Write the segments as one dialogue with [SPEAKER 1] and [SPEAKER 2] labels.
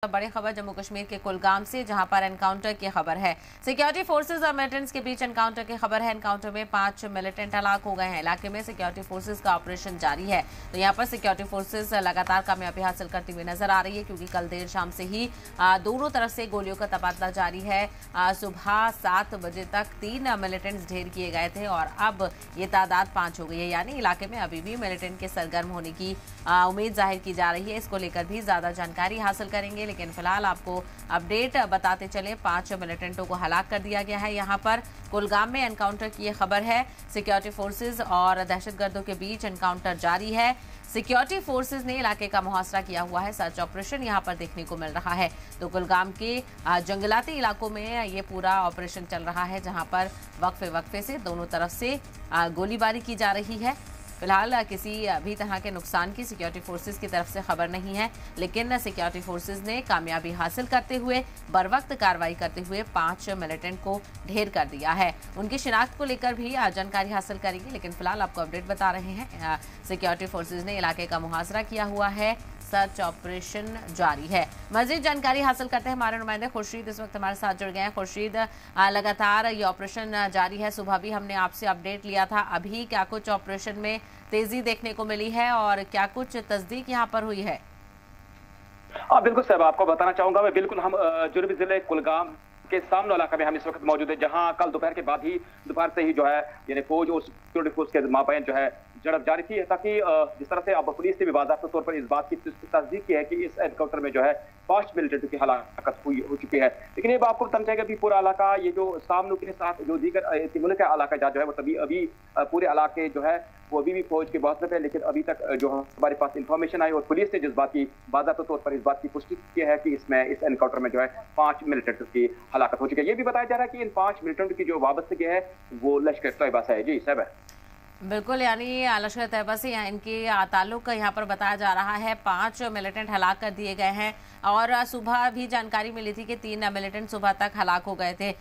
[SPEAKER 1] बड़ी खबर जम्मू कश्मीर के कुलगाम से, जहां पर एनकाउंटर की खबर है। सिक्योरिटी फोर्सेज और मिलिटेंट्स के बीच एनकाउंटर की खबर है। एनकाउंटर में 5 मिलिटेंट हलाक हो गए हैं। इलाके में सिक्योरिटी फोर्सेज का ऑपरेशन जारी है। तो यहां पर सिक्योरिटी फोर्सेज लगातार कामयाबी हासिल करती हुई नजर आ रही है, क्योंकि कल देर शाम से ही दोनों तरफ से गोलियों का तबादला जारी है। सुबह 7 बजे तक 3 मिलिटेंट्स ढेर किए गए थे और अब ये तादाद 5 हो गई है। यानी इलाके में अभी भी मिलिटेंट के सरगर्म होने की उम्मीद जाहिर की जा रही है। इसको लेकर भी ज्यादा जानकारी हासिल करेंगे, लेकिन फिलहाल आपको अपडेट बताते चले। 5 मिलिटेंटों को हलाक कर दिया गया है। यहाँ पर कुलगाम में एनकाउंटर की खबर है। सिक्योरिटी फोर्सेज और दहशतगर्दों के बीच एनकाउंटर जारी है। सिक्योरिटी फोर्सेज ने इलाके का मुहासरा किया हुआ है। सर्च ऑपरेशन यहाँ पर देखने को मिल रहा है। तो कुलगाम के जंगलाती इलाकों में ये पूरा ऑपरेशन चल रहा है, जहाँ पर वक्फे वक्फे से दोनों तरफ से गोलीबारी की जा रही है। फिलहाल किसी भी तरह के नुकसान की सिक्योरिटी फोर्सेज की तरफ से खबर नहीं है, लेकिन सिक्योरिटी फोर्सेज ने कामयाबी हासिल करते हुए बरवक्त कार्रवाई करते हुए 5 मिलिटेंट को ढेर कर दिया है। उनकी शिनाख्त को लेकर भी जानकारी हासिल करेंगे, लेकिन फिलहाल आपको अपडेट बता रहे हैं। सिक्योरिटी फोर्सेज ने इलाके का मुहासरा किया हुआ है। सर्च ऑपरेशन जारी है। मजीद जानकारी हासिल करते हैं। हमारे नुमाइंदे खुर्शीद इस वक्त हमारे साथ जुड़ गए हैं। खुर्शीद, लगातार ये ऑपरेशन जारी है। सुबह भी हमने आपसे अपडेट लिया था। अभी क्या कुछ ऑपरेशन में तेजी देखने को मिली है और क्या कुछ तस्दीक यहाँ पर हुई है?
[SPEAKER 2] बिल्कुल साहब, आपको बताना चाहूंगा मैं। बिल्कुल हम जुर्म जिले कुलगाम के सामने इलाका में हम इस वक्त मौजूद है, जहां कल दोपहर से ही जो है यानी फौज और सिक्योरिटी फोर्स के माबैन जो है झड़प जारी थी, ताकि जिस तरह से अब पुलिस ने भी बाज़ाब्ता तौर पर इस बात की तस्दीक की है कि इस एनकाउंटर में जो है 5 मिलिटेंट की हलाकत हो चुकी है। लेकिन ये आपको बताना चाहिए कि पूरा इलाका, ये जो सामने के साथ जो दीगर मुल्क का इलाका जो है वो तभी अभी पूरे इलाके जो है वो अभी भी फौज के बहुत है। लेकिन अभी तक जो हमारे पास इंफॉर्मेशन आई और पुलिस ने जिस बात की बाज़ाब्ता तौर पर इस बात की पुष्टि की है कि इस एनकाउंटर में जो है 5 मिलिटेंट की हलाकत हो चुकी है। ये भी बताया जा रहा है कि इन 5 मिलिटेंट की जो वाबस्तगी है वो लश्कर तैयबा से है। जी साहब,
[SPEAKER 1] बिल्कुल, यानी लश्कर तैयबा से इनकी ताल्लुक यहाँ पर बताया जा रहा है। 5 मिलिटेंट हलाक कर दिए गए हैं और सुबह भी जानकारी मिली थी कि 3 मिलिटेंट सुबह तक हलाक हो गए थे।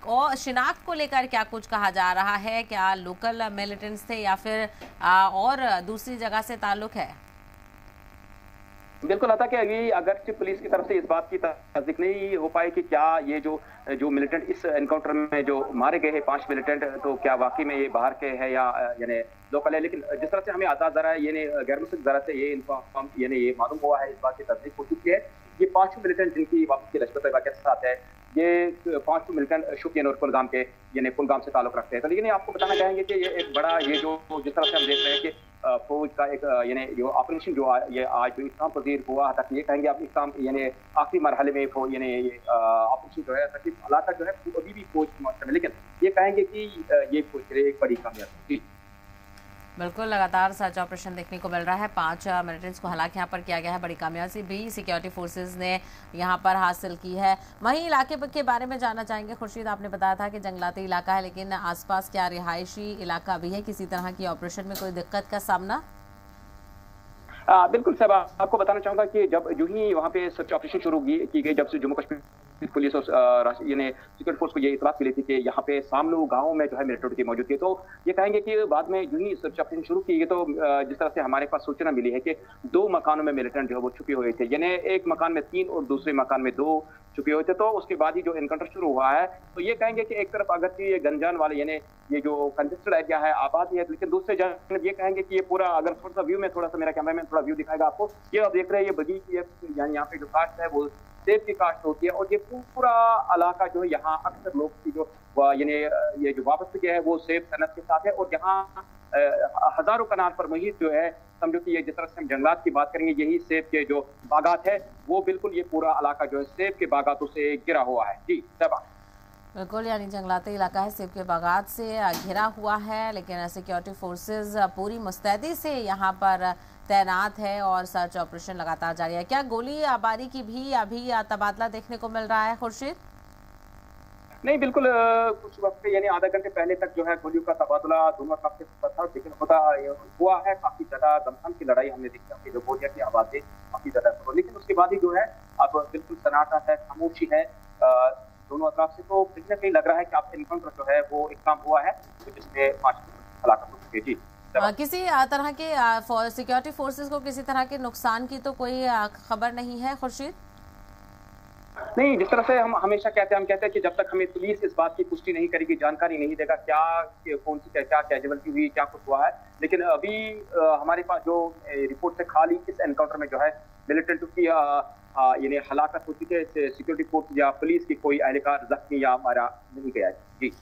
[SPEAKER 1] और शिनाख्त को लेकर क्या कुछ कहा जा रहा है? क्या लोकल मिलिटेंट्स थे या फिर और दूसरी जगह से ताल्लुक है?
[SPEAKER 2] बिल्कुल आता कि अभी अगर पुलिस की तरफ से इस बात की तस्दीक नहीं हो पाई कि क्या ये जो मिलिटेंट इस एनकाउंटर में जो मारे गए हैं 5 मिलिटेंट, तो क्या वाकई में ये बाहर के हैं या यानी लोकल है। लेकिन जिस तरह से हमें आजाद जरा यानी गैर मुस्तकिल जरा से ये इन्फॉर्म यानी ये मालूम हुआ है, इस बात की तस्दीक हो चुकी है। ये 5 मिलिटेंट जिनकी वापसी लश्कर तैयबा के साथ है, ये 5 मिलिटेंट शोपियान और कुलगाम से ताल्लुक रखते हैं। तो लेकिन आपको बताना चाहेंगे कि ये एक बड़ा ये जो जिस तरह से हम देख रहे हैं कि फौज का एक यानी जो ऑपरेशन जो ये आज जो इस्लाम पजीर हुआ तक, ये कहेंगे आप इस्लाम यानी आखिरी मरहले में यानी ये ऑपरेशन जो है तक इलाका जो है अभी भी फौज की मौत में, लेकिन ये कहेंगे कि ये फौज के लिए एक बड़ी कामयाबी।
[SPEAKER 1] बिल्कुल, लगातार सर्च ऑपरेशन देखने को मिल रहा है। 5 मिलिटेंट्स को हलाक यहाँ पर किया गया है। बड़ी कामयाबी भी सिक्योरिटी फोर्सेज ने यहाँ पर हासिल की है। वहीं इलाके के बारे में जानना चाहेंगे खुर्शीद, आपने बताया था कि जंगलाती इलाका है, लेकिन आसपास क्या रिहायशी इलाका भी है? किसी तरह की ऑपरेशन में कोई दिक्कत का सामना?
[SPEAKER 2] बिल्कुल साहब, आपको बताना चाहूंगा कि जब यूं ही वहाँ पे सर्च ऑपरेशन शुरू की गई, जब से जम्मू कश्मीर पुलिस और यानी सिक्योरिटी फोर्स को ये इतला मिली थी कि यहाँ पे सामनू गांव में जो है मिलिटेंट की मौजूद थी, तो ये कहेंगे कि बाद में यूं ही सर्च ऑपरेशन शुरू की गई, तो जिस तरह से हमारे पास सूचना मिली है कि 2 मकानों में मिलिटेंट जो है वो छुपे हुए थे। यानी एक मकान में 3 और दूसरे मकान में 2 छुपे हुए थे। तो उसके बाद ही जो एनकाउंटर शुरू हुआ है, तो ये कहेंगे कि एक तरफ अगर ये गंजान वाले यानी ये जो कंजेस्टेड एरिया है आबादी है, लेकिन दूसरे जानब ये कहेंगे कि ये पूरा, अगर थोड़ा सा व्यू में थोड़ा सा मेरा कैमरामैन थोड़ा व्यू दिखाएगा आपको, ये आप देख रहे हैं ये बगीचे यानी यहाँ पे जो काश्त है वो सेब की काश्त होती है। और ये पूरा इलाका जो है यहाँ अक्सर लोग की जो यानी ये जो वापसी है वो सेब सनत के साथ है। और यहाँ हजारों कनाल पर मुहित जो है, समझो कि ये जिस तरह से हम जंगलात की बात करेंगे, यही सेब के जो बागात है वो बिल्कुल ये पूरा इलाका जो है सेब के बागातों से घिरा हुआ है। जी साहब,
[SPEAKER 1] बिल्कुल, यानी जंगलाती इलाका है, सेब के बागात से घिरा हुआ है, लेकिन सिक्योरिटी फोर्सेज पूरी मुस्तैदी से यहाँ पर तैनात है और सर्च ऑपरेशन लगातार जारी है। क्या गोली बारी की भी अभी तबादला देखने को मिल रहा है खुर्शीद?
[SPEAKER 2] नहीं, बिल्कुल कुछ वक्त यानी आधा घंटे पहले तक जो है गोलियों का तबादला दोनों तरफ से था, लेकिन हुआ है काफी ज्यादा दमखम की लड़ाई हमने देखी है, जो गोलियां की आवाजें काफी ज्यादा, लेकिन उसके बाद ही जो है अब बिल्कुल सन्नाटा है, खामोशी है दोनों तरफ से। तो कहीं ना कहीं लग रहा है कि आप एनकाउंटर जो है वो एक काम हुआ है जिसमें 5 हलाकत हो चुकी है। जी,
[SPEAKER 1] किसी तरह के सिक्योरिटी फोर्सेस को किसी तरह के नुकसान की तो कोई खबर नहीं है खुर्शीद?
[SPEAKER 2] नहीं, जिस तरह से हम हमेशा कहते हैं, हम कहते हैं कि जब तक हमें पुलिस इस बात की पुष्टि नहीं करेगी, जानकारी नहीं देगा कौन-सी क्या कैजुअल्टी हुई, क्या कुछ हुआ है। लेकिन अभी हमारे पास जो रिपोर्ट है, खाली इस एनकाउंटर में जो है मिलिटेंट की यानी हलाकत हो चुकी है। सिक्योरिटी फोर्स या पुलिस की कोई एहलकार ज़ख्मी या मारा नहीं गया है। जी।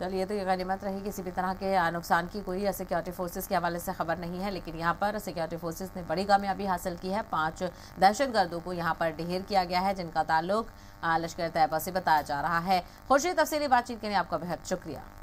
[SPEAKER 1] चलिए, तो ये गनीमत रही, किसी भी तरह के नुकसान की कोई सिक्योरिटी फोर्सेस के हवाले से खबर नहीं है। लेकिन यहाँ पर सिक्योरिटी फोर्सेस ने बड़ी कामयाबी हासिल की है। 5 दहशतगर्दों को यहाँ पर ढेर किया गया है, जिनका ताल्लुक लश्कर तैयबा से बताया जा रहा है। खुर्शीद, तफसीली बातचीत के लिए आपका बेहद शुक्रिया।